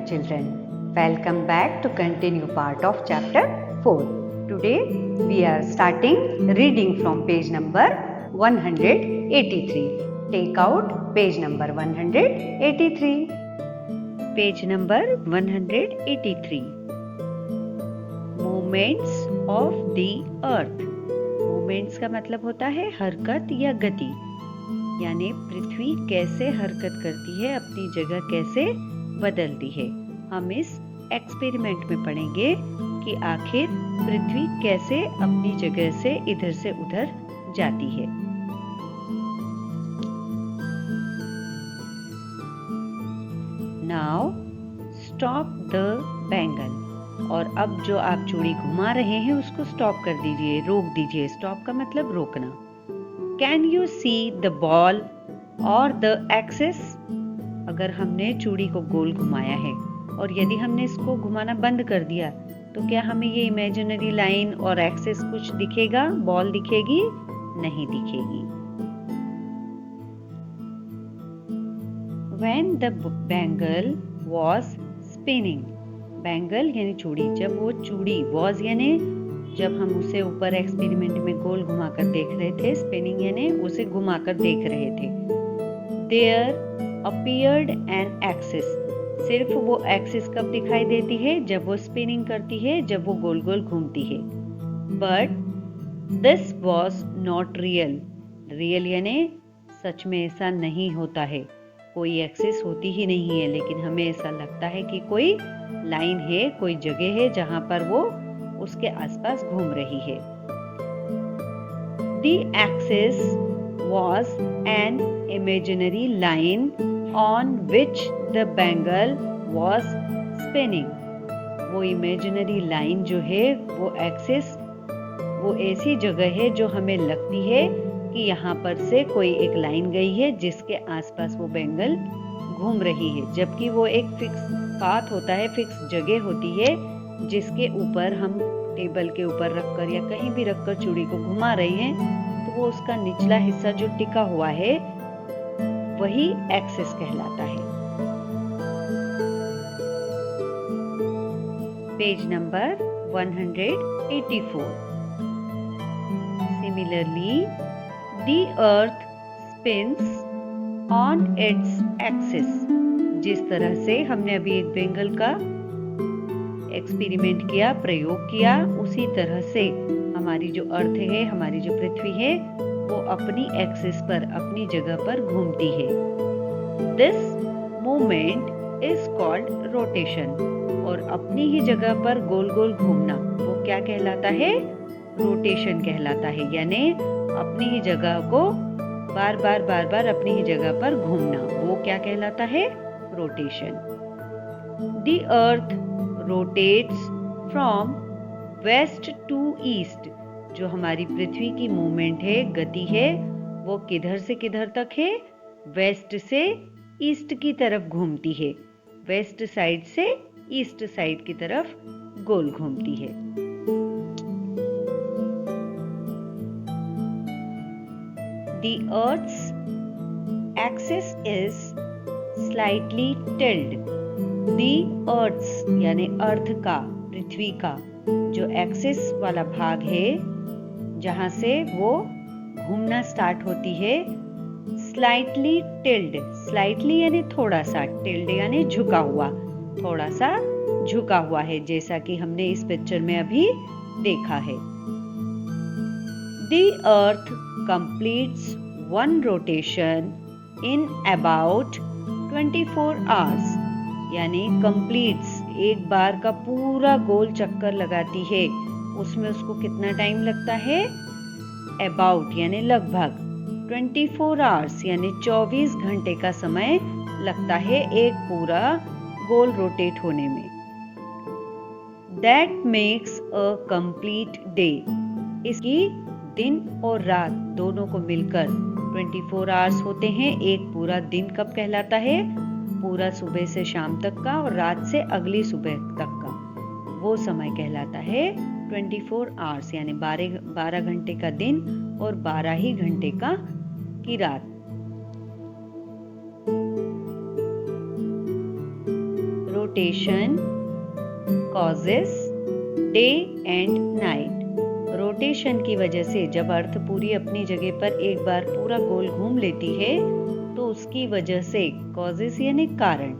children. Welcome back to continue part of chapter 4. Today we are starting reading from page number 183. Take out page number 183. Page number 183. Movements of the earth. Movements का मतलब होता है हरकत या गति, यानी पृथ्वी कैसे हरकत करती है, अपनी जगह कैसे बदलती है। हम इस एक्सपेरिमेंट में पढ़ेंगे कि आखिर पृथ्वी कैसे अपनी जगह से इधर से उधर जाती है। Now stop the bangle. और अब जो आप चूड़ी घुमा रहे हैं उसको स्टॉप कर दीजिए, रोक दीजिए। स्टॉप का मतलब रोकना। Can you see the ball और द एक्सिस? अगर हमने चूड़ी को गोल घुमाया है और यदि हमने इसको घुमाना बंद कर दिया तो क्या हमें ये इमेजिनरी लाइन और एक्सिस कुछ दिखेगा? बॉल दिखेगी? नहीं दिखेगी। When the bangle was spinning, bangle यानी चूड़ी, जब वो चूड़ी was यानी जब हम उसे ऊपर एक्सपेरिमेंट में गोल घुमाकर देख रहे थे, स्पिनिंग यानी उसे घुमाकर देख रहे थे। There appeared an axis, सिर्फ वो एक्सिस कब दिखाई देती है? जब वो स्पिनिंग करती है, जब वो गोल गोल घूमती है। But this was not real, real यानी सच में ऐसा नहीं होता है, कोई एक्सिस होती ही नहीं है, लेकिन हमें ऐसा लगता है कि कोई लाइन है, कोई जगह है जहां पर वो उसके आसपास घूम रही है। The axis was an imaginary line on which the bangle was spinning. वो imaginary line जो है, वो एक्सिस, वो ऐसी जगह है जो हमें लगती है कि यहाँ पर से कोई एक लाइन गई है जिसके आसपास वो बैंगल घूम रही है, जबकि वो एक फिक्स पाथ होता है, फिक्स जगह होती है जिसके ऊपर हम टेबल के ऊपर रखकर या कहीं भी रखकर चूड़ी को घुमा रहे हैं, तो वो उसका निचला हिस्सा जो टिका हुआ है वही एक्सिस कहलाता है। Page number 184। Similarly, the earth spins on its axis. जिस तरह से हमने अभी एक बैंगल का एक्सपेरिमेंट किया, प्रयोग किया, उसी तरह से हमारी जो अर्थ है, हमारी जो पृथ्वी है, वो अपनी एक्सिस पर, अपनी जगह पर घूमती है। This movement is called rotation. और अपनी ही जगह पर गोल गोल घूमना वो क्या कहलाता है? रोटेशन कहलाता है, यानी अपनी ही जगह को बार बार अपनी ही जगह पर घूमना, वो क्या कहलाता है? Rotation. The earth rotates from west to east. जो हमारी पृथ्वी की मूवमेंट है, गति है, वो किधर से किधर तक है? वेस्ट से ईस्ट की तरफ घूमती है, वेस्ट साइड से ईस्ट साइड की तरफ गोल घूमती है। The Earth's axis is slightly tilted. The Earth's यानी अर्थ का, पृथ्वी का जो एक्सिस वाला भाग है, जहां से वो घूमना स्टार्ट होती है, slightly tilted, slightly यानी थोड़ा सा, tilted यानी झुका हुआ, थोड़ा सा झुका हुआ है, जैसा कि हमने इस पिक्चर में अभी देखा है। The Earth completes one rotation in about 24 hours. यानी completes, एक बार का पूरा गोल चक्कर लगाती है, उसमें उसको कितना टाइम लगता है? About यानी लगभग, 24 hours यानी 24 घंटे का समय लगता है एक पूरा गोल रोटेट होने में। That makes a complete day. इसकी दिन और रात दोनों को मिलकर 24 आवर्स होते हैं। एक पूरा दिन कब कहलाता है? पूरा सुबह से शाम तक का और रात से अगली सुबह तक का, वो समय कहलाता है 24 आवर्स, यानी 12 घंटे का दिन और 12 ही घंटे की रात। rotation causes day and night. Rotation की वजह से जब अर्थ पूरी अपनी जगह पर एक बार पूरा गोल घूम लेती है तो उसकी वजह से कॉजेस यानी कारण,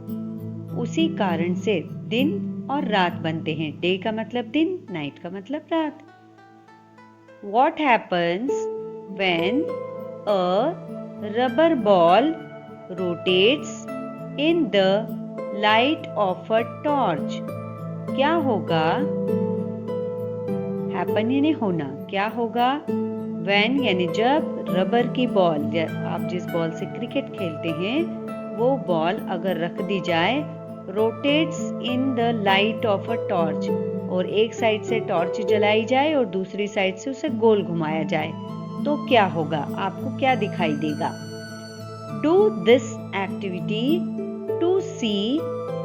उसी कारण से दिन और रात बनते हैं. डे का मतलब दिन, नाइट का मतलब रात. What happens when a rubber ball rotates in the light of a torch? क्या होगा? हैपन यानी होना. क्या होगा? when यानी जब रबर की बॉल, आप जिस बॉल से क्रिकेट खेलते हैं वो बॉल अगर रख दी जाए, rotates in the light of a torch, और एक साइड से टॉर्च जलाई जाए और दूसरी साइड से उसे गोल घुमाया जाए, तो क्या होगा? आपको क्या दिखाई देगा? डू दिस एक्टिविटी टू सी,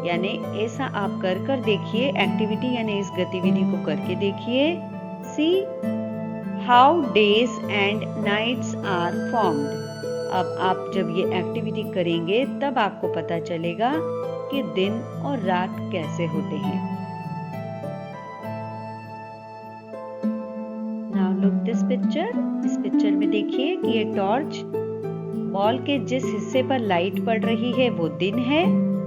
यानी ऐसा आप कर देखिए. एक्टिविटी यानी इस गतिविधि को करके देखिए. See how days and nights are formed. अब आप जब ये एक्टिविटी करेंगे तब आपको पता चलेगा कि दिन और रात कैसे होते हैं. Now look this picture. इस पिक्चर में देखिए कि ये टॉर्च, बॉल के जिस हिस्से पर लाइट पड़ रही है वो दिन है,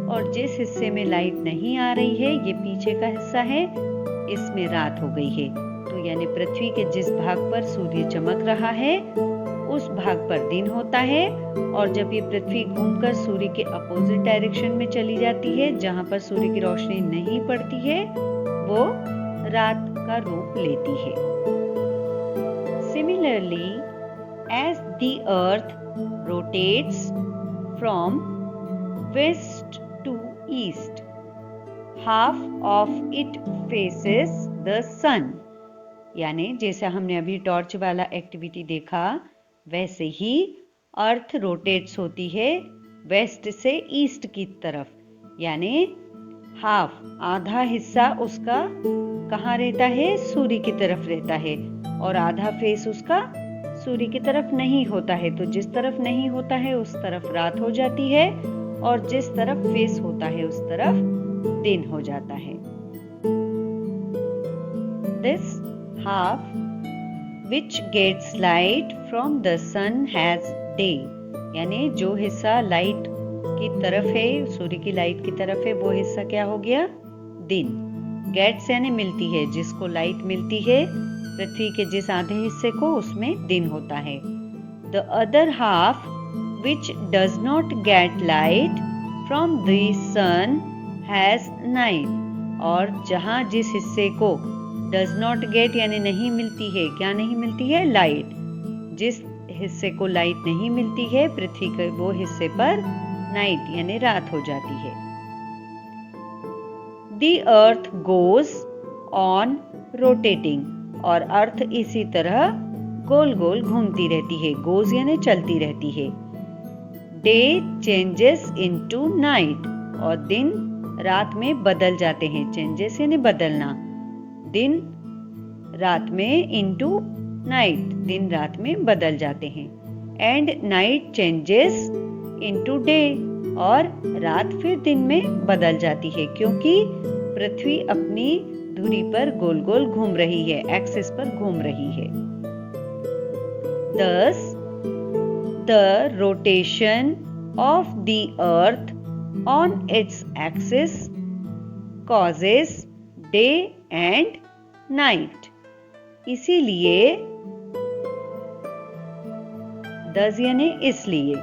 और जिस हिस्से में लाइट नहीं आ रही है, ये पीछे का हिस्सा है, इसमें रात हो गई है. तो यानी पृथ्वी के जिस भाग पर सूर्य चमक रहा है उस भाग पर दिन होता है, और जब ये पृथ्वी घूमकर सूर्य के अपोजिट डायरेक्शन में चली जाती है, जहां पर सूर्य की रोशनी नहीं पड़ती है, वो रात का रूप लेती है. Similarly as the earth rotates from west to east, half of it faces the sun. यानी जैसे हमने अभी टॉर्च वाला एक्टिविटी देखा, वैसे ही अर्थ रोटेट्स होती है वेस्ट से ईस्ट की तरफ. यानी हाफ, आधा हिस्सा उसका कहाँ रहता है? सूर्य की तरफ रहता है, और आधा फेस उसका सूर्य की तरफ नहीं होता है. तो जिस तरफ नहीं होता है उस तरफ रात हो जाती है, और जिस तरफ फेस होता है उस तरफ दिन हो जाता है. This half which gets light from the sun has day. यानी जो हिस्सा लाइट की तरफ है, सूर्य की लाइट की तरफ है, वो हिस्सा क्या हो गया? दिन. गेट्स यानी मिलती है, जिसको लाइट मिलती है पृथ्वी के जिस आधे हिस्से को, उसमें दिन होता है. The other half which does not get light from the sun has night. और जहां जिस हिस्से को does not get यानी नहीं मिलती है, क्या नहीं मिलती है? लाइट. जिस हिस्से को लाइट नहीं मिलती है पृथ्वी के, वो हिस्से पर नाइट यानी रात हो जाती है. The earth goes on rotating. और अर्थ इसी तरह गोल गोल घूमती रहती है. गोज यानी चलती रहती है. Day changes into night. और दिन रात में बदल जाते हैं. चेंजेस यानी बदलना. दिन रात में into नाइट, दिन रात में बदल जाते हैं. And night changes into day. और रात फिर दिन में बदल जाती है, क्योंकि पृथ्वी अपनी धुरी पर गोल गोल घूम रही है, एक्सिस पर घूम रही है. Thus, the rotation of the earth on its axis causes day and night. इसीलिए, thus यानी इसलिए,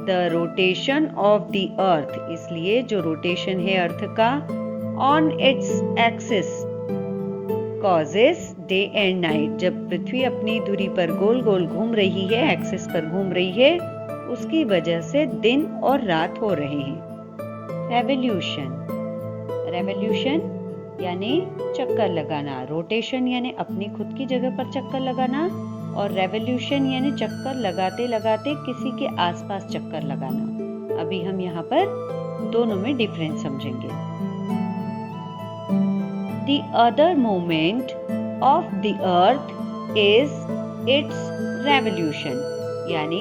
the rotation of the earth, इसलिए जो रोटेशन है अर्थ का, on its axis causes day and night. जब पृथ्वी अपनी धुरी पर गोल गोल घूम रही है, एक्सिस पर घूम रही है, उसकी वजह से दिन और रात हो रहे हैं. रेवोल्यूशन. रेवोल्यूशन यानी चक्कर लगाना. रोटेशन यानी अपनी खुद की जगह पर चक्कर लगाना, और रेवोल्यूशन यानी चक्कर लगाते लगाते किसी के आसपास चक्कर लगाना. अभी हम यहाँ पर दोनों में डिफरेंस समझेंगे. The other movement of the earth is its revolution. यानी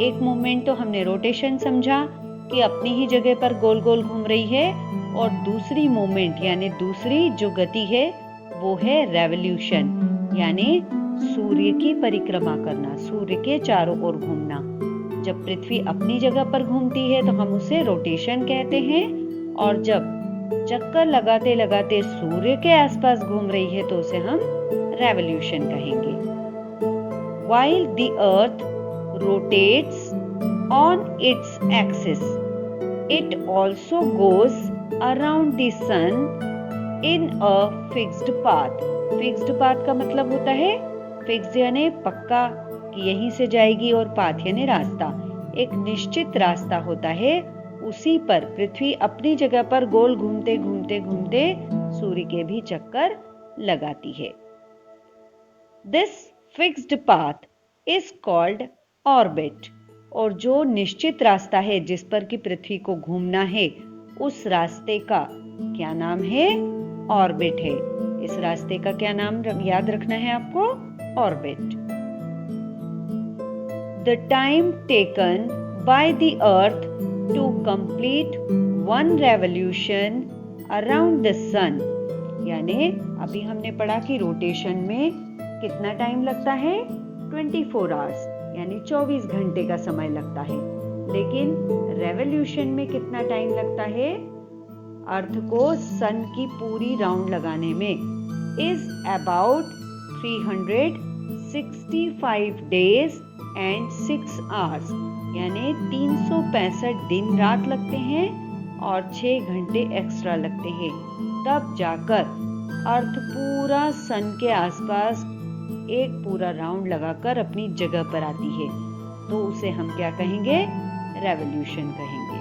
एक मूवमेंट तो हमने रोटेशन समझा कि अपनी ही जगह पर गोल गोल घूम रही है, और दूसरी मूवमेंट यानी दूसरी जो गति है वो है रेवोल्यूशन, यानी सूर्य की परिक्रमा करना, सूर्य के चारों ओर घूमना। जब पृथ्वी अपनी जगह पर घूमती है तो हम उसे रोटेशन कहते हैं, और जब चक्कर लगाते लगाते सूर्य के आसपास घूम रही है तो उसे हम रेवोल्यूशन कहेंगे। While the earth rotates on its axis, it also goes around the sun in a fixed path. Fixed path का मतलब होता है फिक्स यानी पक्का कि यहीं से जाएगी, और पाथ यानी रास्ता, एक निश्चित रास्ता होता है। उसी पर पृथ्वी अपनी जगह पर गोल घूमते घूमते घूमते सूर्य के भी चक्कर लगाती है। This fixed path is called orbit, और जो निश्चित रास्ता है जिस पर कि पृथ्वी को घूमना है उस रास्ते का क्या नाम है? ऑर्बिट है। इस रास्ते का क्या नाम याद रखना है आपको? Orbit. The time taken by the earth to complete one revolution around the sun, यानी अभी हमने पढ़ा कि रोटेशन में कितना टाइम लगता है? 24 आवर्स यानी 24 घंटे का समय लगता है। लेकिन रेवोल्यूशन में कितना टाइम लगता है अर्थ को सन की पूरी राउंड लगाने में? Is about 365 days and 6 hours, यानी 365 दिन रात लगते हैं और 6 घंटे एक्स्ट्रा लगते हैं। तब जाकर अर्थ पूरा सन के आसपास एक पूरा राउंड लगाकर अपनी जगह पर आती है, तो उसे हम क्या कहेंगे? रेवोल्यूशन कहेंगे।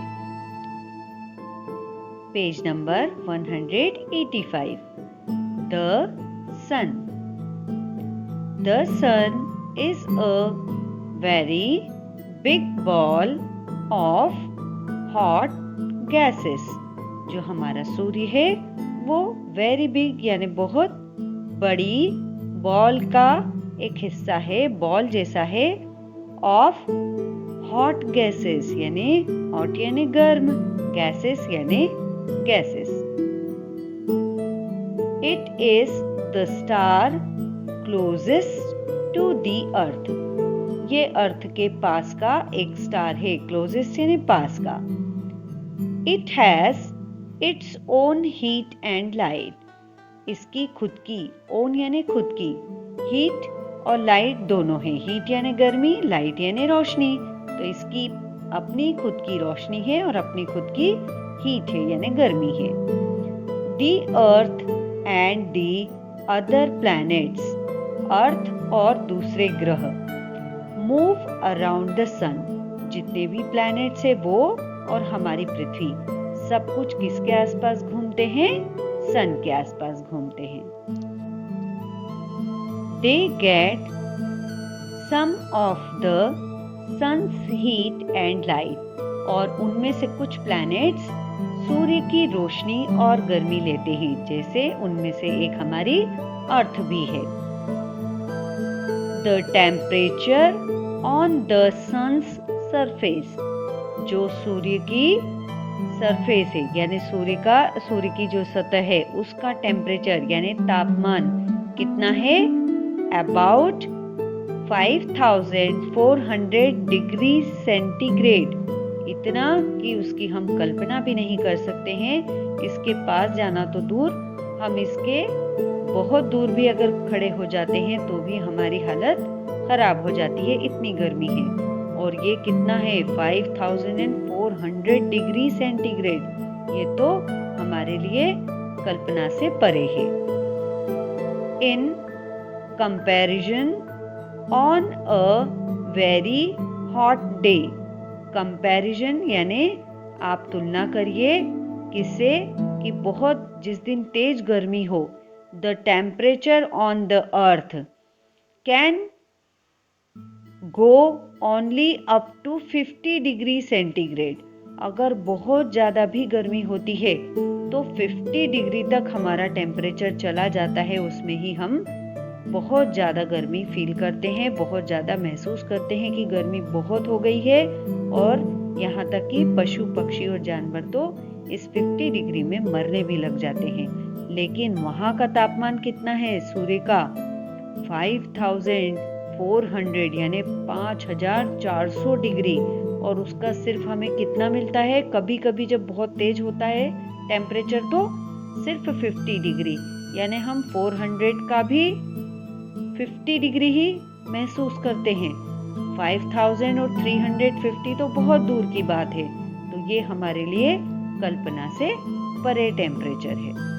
Page number 185। The sun. The sun is a very big ball of hot gases. जो हमारा सूर्य है वो वेरी बिग यानी बहुत बड़ी बॉल का एक हिस्सा है, बॉल जैसा है, ऑफ हॉट गैसेस यानी हॉट यानी गर्म, गैसेस यानी gases. It is the star closest to the earth. ये अर्थ के पास का एक स्टार है, क्लोजेस्ट यानी पास का। It has its own heat and light. इसकी खुद की, ओन यानी खुद की, हीट और लाइट दोनों है। हीट यानी गर्मी, लाइट यानी रोशनी। तो इसकी अपनी खुद की रोशनी है और अपनी खुद की हीट है यानी गर्मी है। The earth and the other planets, earth और दूसरे ग्रह, मूव अराउंड द सन। जितने भी प्लैनेट्स है वो और हमारी पृथ्वी सब कुछ किसके आसपास घूमते हैं? सन के आसपास घूमते हैं। They get some of the sun's heat and light, और उनमें से कुछ प्लैनेट्स सूर्य की रोशनी और गर्मी लेते हैं, जैसे उनमें से एक हमारी अर्थ भी है। The temperature on the sun's surface, जो सूर्य की सरफेस है यानी सूर्य की जो सतह है उसका टेम्परेचर यानी तापमान कितना है? About 5400 degree centigrade. इतना कि उसकी हम कल्पना भी नहीं कर सकते हैं। इसके पास जाना तो दूर, हम इसके बहुत दूर भी अगर खड़े हो जाते हैं तो भी हमारी हालत खराब हो जाती है, इतनी गर्मी है। और ये कितना है? 5400 डिग्री सेंटीग्रेड। ये तो हमारे लिए कल्पना से परे है। In comparison on a very hot day. Comparison यानी आप तुलना करिए किससे? कि बहुत जिस दिन तेज गर्मी हो। The temperature on the earth can go only up to 50 degree centigrade. अगर बहुत ज़्यादा भी गर्मी होती है तो 50 डिग्री तक हमारा टेम्परेचर चला जाता है। उसमें ही हम बहुत ज़्यादा गर्मी फील करते हैं, बहुत ज़्यादा महसूस करते हैं कि गर्मी बहुत हो गई है। और यहाँ तक कि पशु पक्षी और जानवर तो इस 50 डिग्री में मरने भी लग जाते हैं। लेकिन वहाँ का तापमान कितना है सूर्य का? 5400 यानी 5400 डिग्री। और उसका सिर्फ हमें कितना मिलता है? कभी कभी जब बहुत तेज होता है टेम्परेचर तो सिर्फ 50 डिग्री, यानी हम 400 का भी 50 डिग्री ही महसूस करते हैं। 5000 और 350 तो बहुत दूर की बात है। तो ये हमारे लिए कल्पना से परे टेम्परेचर है।